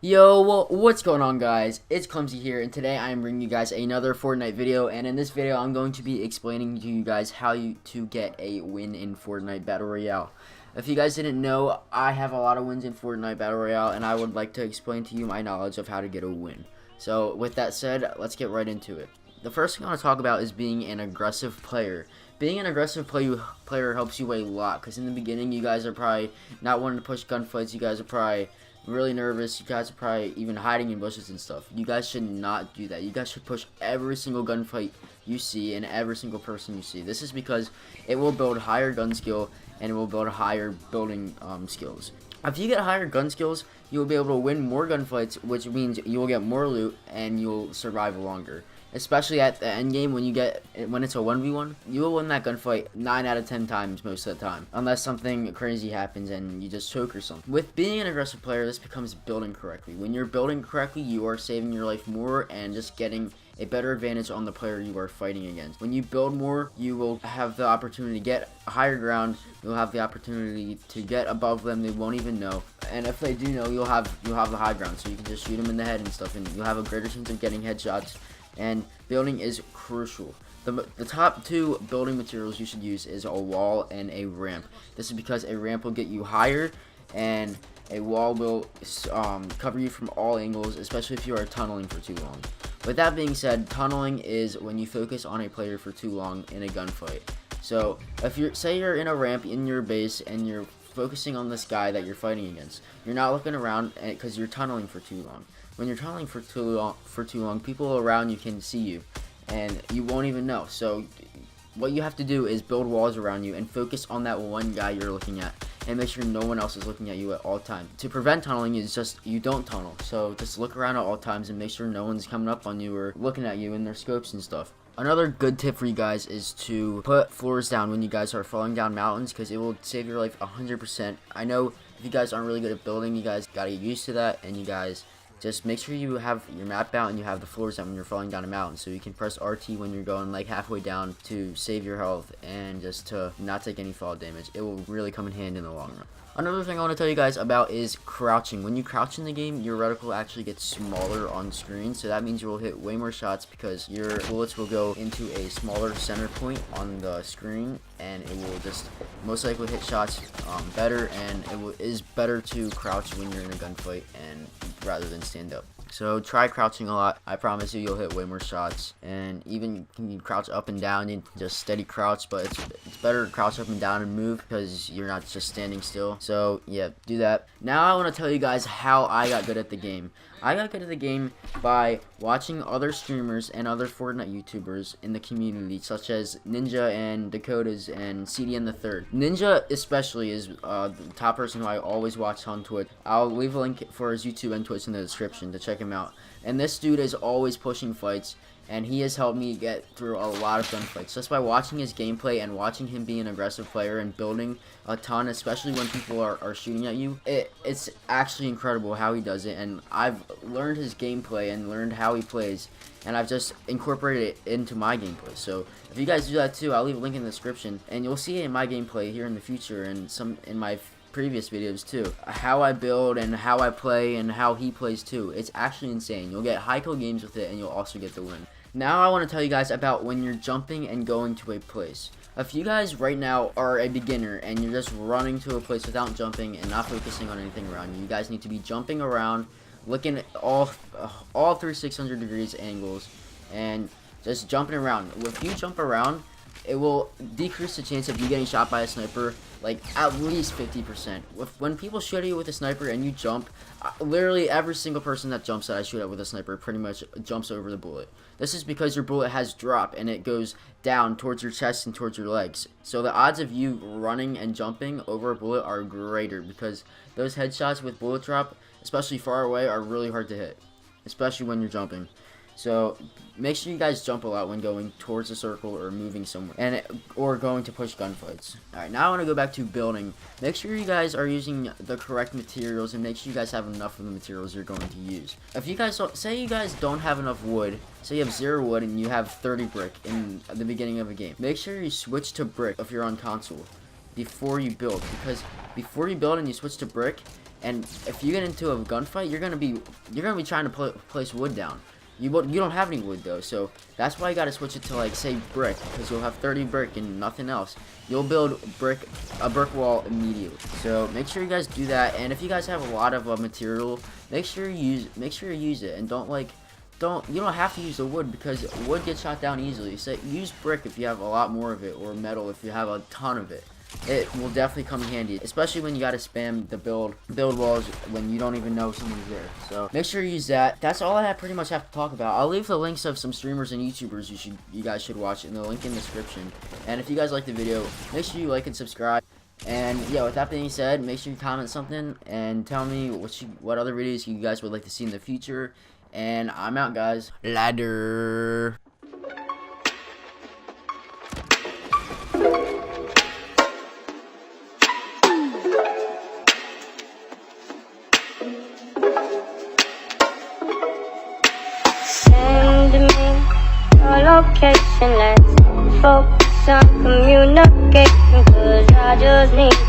Yo, what's going on, guys? It's Clumsy here, and today I am bringing you guys another Fortnite video. And in this video, I'm going to be explaining to you guys how to get a win in Fortnite Battle Royale. If you guys didn't know, I have a lot of wins in Fortnite Battle Royale, and I would like to explain to you my knowledge of how to get a win. So, with that said, let's get right into it. The first thing I want to talk about is being an aggressive player. Being an aggressive player helps you a lot, because in the beginning, you guys are probably not wanting to push gunfights. You guys are probably really nervous. You guys are probably even hiding in bushes and stuff. You guys should not do that. You guys should push every single gunfight you see and every single person you see. This is because it will build higher gun skill and it will build higher building skills. If you get higher gun skills, you will be able to win more gunfights, which means you will get more loot and you'll survive longer. Especially at the end game when it's a 1v1, you will win that gunfight 9 out of 10 times most of the time, unless something crazy happens and you just choke or something. With being an aggressive player, this becomes building correctly. When you're building correctly, you are saving your life more and just getting a better advantage on the player you are fighting against. When you build more, you will have the opportunity to get higher ground. You'll have the opportunity to get above them. They won't even know. And if they do know, you'll have the high ground, so you can just shoot them in the head and stuff, and you'll have a greater chance of getting headshots. And building is crucial. The top two building materials you should use is a wall and a ramp. This is because a ramp will get you higher, and a wall will cover you from all angles, especially if you are tunneling for too long. With that being said, tunneling is when you focus on a player for too long in a gunfight. So if you're in a ramp in your base and you're focusing on this guy that you're fighting against, you're not looking around because you're tunneling for too long. When you're tunneling for too long, people around you can see you, and you won't even know. So what you have to do is build walls around you and focus on that one guy you're looking at, and make sure no one else is looking at you at all times. To prevent tunneling is just you don't tunnel. So just look around at all times and make sure no one's coming up on you or looking at you in their scopes and stuff. Another good tip for you guys is to put floors down when you guys are falling down mountains, because it will save your life 100%. I know if you guys aren't really good at building, you guys gotta get used to that, and you guys just make sure you have your map out and you have the floors down when you're falling down a mountain, so you can press RT when you're going like halfway down to save your health and just to not take any fall damage. It will really come in handy in the long run. Another thing I want to tell you guys about is crouching. When you crouch in the game, your reticle actually gets smaller on screen, so that means you will hit way more shots because your bullets will go into a smaller center point on the screen, and it will just most likely hit shots better, and it is better to crouch when you're in a gunfight and rather than stand up. So try crouching a lot. I promise you'll hit way more shots. And even can you crouch up and down, you can just steady crouch, but it's better to crouch up and down and move because you're not just standing still. So yeah, do that. Now I want to tell you guys how I got good at the game. I got good at the game by watching other streamers and other Fortnite YouTubers in the community, such as Ninja and Dakotas and CDN the Third. Ninja especially is the top person who I always watch on Twitch. I'll leave a link for his YouTube and Twitch in the description to check him out. And this dude is always pushing fights, and he has helped me get through a lot of gunfights just by watching his gameplay and watching him be an aggressive player and building a ton, especially when people are shooting at you. It's actually incredible how he does it, and I've learned his gameplay and learned how he plays, and I've just incorporated it into my gameplay. So if you guys do that too, I'll leave a link in the description, and you'll see it in my gameplay here in the future and some in my previous videos too, how I build and how I play and how he plays too. It's actually insane. You'll get high kill games with it, and you'll also get the win. Now I want to tell you guys about when you're jumping and going to a place. If you guys right now are a beginner and you're just running to a place without jumping and not focusing on anything around you, you guys need to be jumping around, looking at all 360 degrees angles, and just jumping around. If you jump around, it will decrease the chance of you getting shot by a sniper like at least 50%. When people shoot at you with a sniper and you jump, literally every single person that jumps that I shoot at with a sniper pretty much jumps over the bullet. This is because your bullet has drop and it goes down towards your chest and towards your legs. So the odds of you running and jumping over a bullet are greater because those headshots with bullet drop, especially far away, are really hard to hit, especially when you're jumping. So make sure you guys jump a lot when going towards a circle or moving somewhere, or going to push gunfights. Alright, now I want to go back to building. Make sure you guys are using the correct materials, and make sure you guys have enough of the materials you're going to use. If you guys say you guys don't have enough wood, say you have 0 wood and you have 30 brick in the beginning of a game, make sure you switch to brick if you're on console. before you build, because before you build and you switch to brick, and if you get into a gunfight, you're gonna be trying to place wood down. You don't have any wood though, so that's why you gotta switch it to, like, say brick, because you'll have 30 brick and nothing else. You'll build a brick wall immediately. So make sure you guys do that, and if you guys have a lot of material, make sure you use it, and you don't have to use the wood, because wood gets shot down easily. So use brick if you have a lot more of it, or metal if you have a ton of it. It will definitely come in handy, especially when you gotta spam the build walls when you don't even know someone's there. So make sure you use that. That's all I pretty much have to talk about. I'll leave the links of some streamers and YouTubers you guys should watch in the link in the description. And if you guys like the video, make sure you like and subscribe. And yeah, with that being said, make sure you comment something and tell me what other videos you guys would like to see in the future. And I'm out, guys. Later. Send me your location, let's focus on communication, 'cause I just need